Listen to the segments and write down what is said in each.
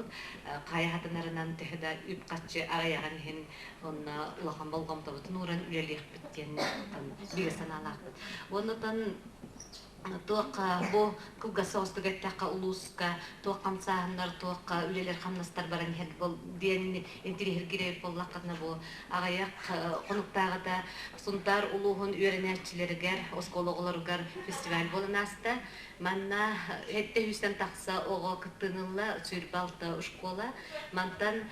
болбут. Каяхатынарынан тэхда үп катчы араяган хин онна улахан болгом табытын уран үлелиек биттен биге саналакпыт. Оннотан туакка бу кылгасоостук эттакка улууска туаккамсааннар туакка үлелер хамнастар баран хед бол диэн интирихир киреп боллаккатна бу агаяк конуктаагата сунтар улуухун үйренээчилергер оскологолоргар фестиваль болунаста манна хетте хүстен такса ого кыттынылла сүйрбалта школа мантан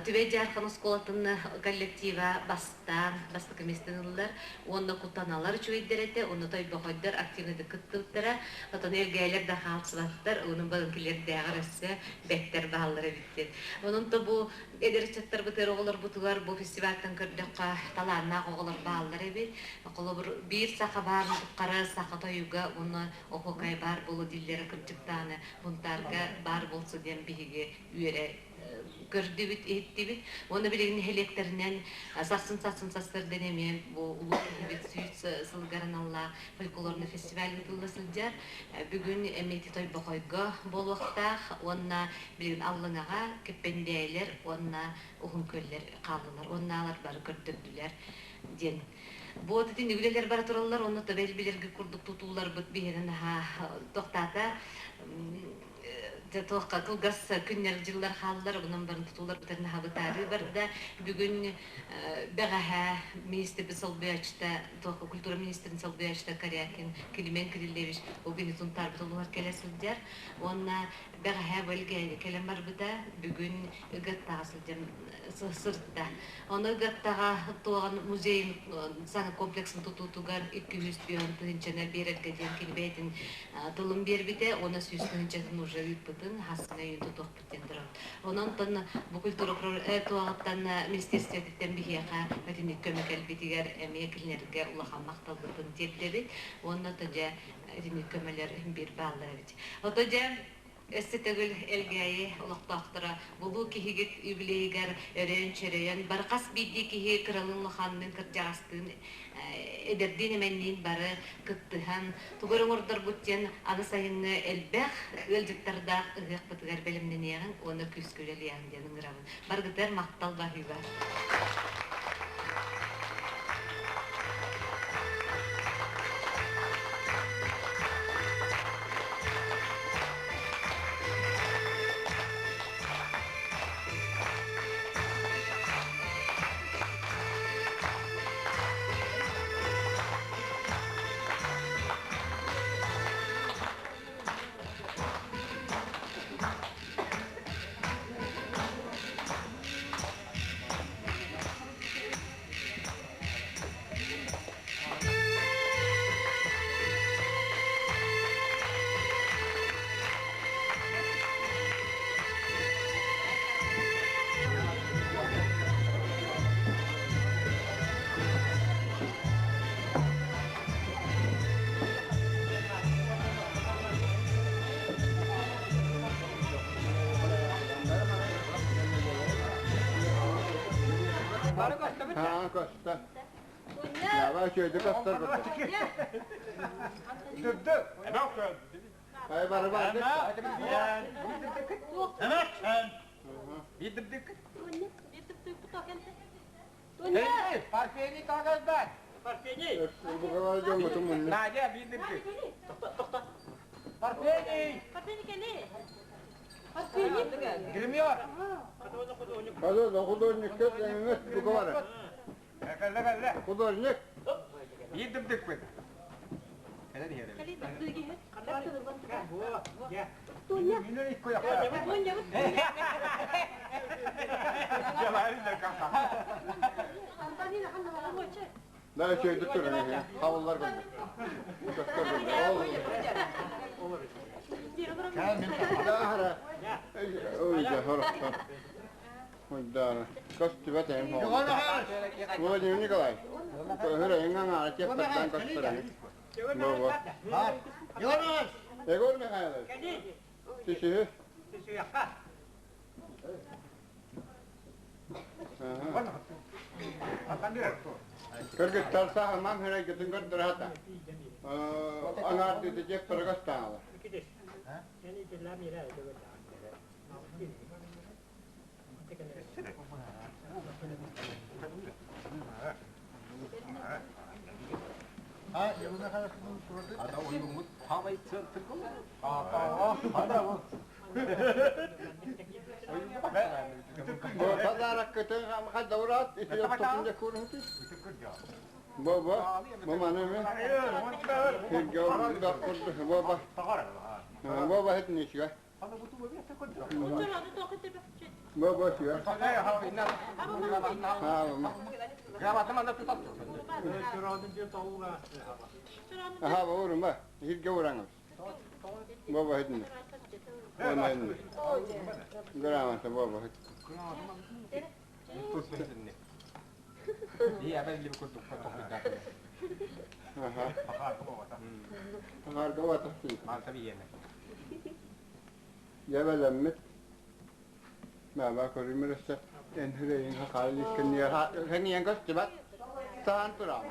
түбе жаркан осколатын коллектива бастык местеныллар онда кутаналар чуйдерете онда тойбохойдер активныйды кыттыптара отон элгейлер да халсыбаттар онун балынкилер дагырысы беттер баалары биттер онун то бу эдерчеттер бутер оголор бутугар бу фестивальтан көрдөкка талаанна оголор баалар эбит колобур бир сака бар кара сака тоюга уну ококай бар болу диллери кырдыктааны бунтарга бар болсу дем биге үйрө көрдүбүт эттибит оны билегин электеринен сасын састыр денеме бу улуу бит сүйүт сылгараналла фольклорный фестиваль тылласылжар бүгүн эмети той бокойго болуктах онна билегин аллыңага кеппендейлер онна ухун көллер калдылар онналар бар көрдүрдүлөр ден бу тин үлелер бар тураллар оны да белбилерге курдук тутуулар бут биһерен токтата Тоққа кылгас күннер жылдар халлар онун барын тутулар битерне хабытары барда бүгүн бегаха министр Солбиячта тоққа культура министрин Солбиячта Карякин Килимен Кириллевич огүн тунтар бутулар келесилдер онна бегаха бөлге келемар бита бүгүн гаттасылдым сыртта оны гаттага туган музей сана комплексын тутутугар 200 миллион тынчана берерге ден килбейтин тылым бербите оны сүйүстүнчөтүн уже үппүтүн хасына юнту тохпуттен дырат онон тон бу культура туагаттан министерстветтен бихияка мәдениет көмөкел битигер эмекилнерге улахан макталбытын тепдеби онно тожа мәдениет көмөлөр бир баалар бит отожа эстетегил элгейи улуктактыра булу кихигит юбилейгер өрен чөрөйөн баркас бидди кихи кралынлыханнын кыржагастын эдердин эменнин бары кыттыхан тугөрөңөрдөр буттен аны сайынны элбэх өлжүктарда ыгык бытыгар белимненеген оны күскүлелиян денин грабын баргытер мактал бахыга Costa. Ya va şöyle kastar burada. Düdü. Hay var var. Hemen sen. Bitirdik. Hey, parfeni kagazdan. Parfeni. Bu kadar jom mutum. Naja bitirdik. Parfeni. Parfeni kene. Girmiyor. Hadi da hudurnik kes bu kadar. Kalle. Hudurnik. Bitirdik ben. Hele diye. Kali duduk he. Kali duduk. Ya. Tunya. Minum ikut ya. Tunya. Ya bari de kaka. Antani nak nak mau cek. Daha şöyle tutuyor ya. Havalar gönder. Kastar burada. Daha hara. Oy ya hara. Oydar. Kastı batayım ha. Bu ne Nikolay? Hara engan ara çepten kastar. Baba. Yonos. Egor mu hayal? Sisi. Sisi yakka. Akan dia. Kırgız tarsa hamam hareketin kadar hata. Anar dedi cep pergastala. Ha? Yani jelas mira itu betul. Ada uyumut havayı tırtıklı. Ada bu. Bu pazara kötü ama davrat ise tutunca kuruntu. Baba, mama ne mi? Hirgavun da kurdu baba. Baba het niş ya. Oturmadı tokat tepe. Baba ya. Ha mama. Ha baba baba. Hirgavun. Baba het niş. Ona het niş. Gramas baba het. Iya, ben gibi kutuk bir Aha. Har gava tahsin. Mantap yiyene. Yabalammet. Ma ba ko rimirsa en hrein ha khalis kan ya ha hani yang kas tibat tahan turam.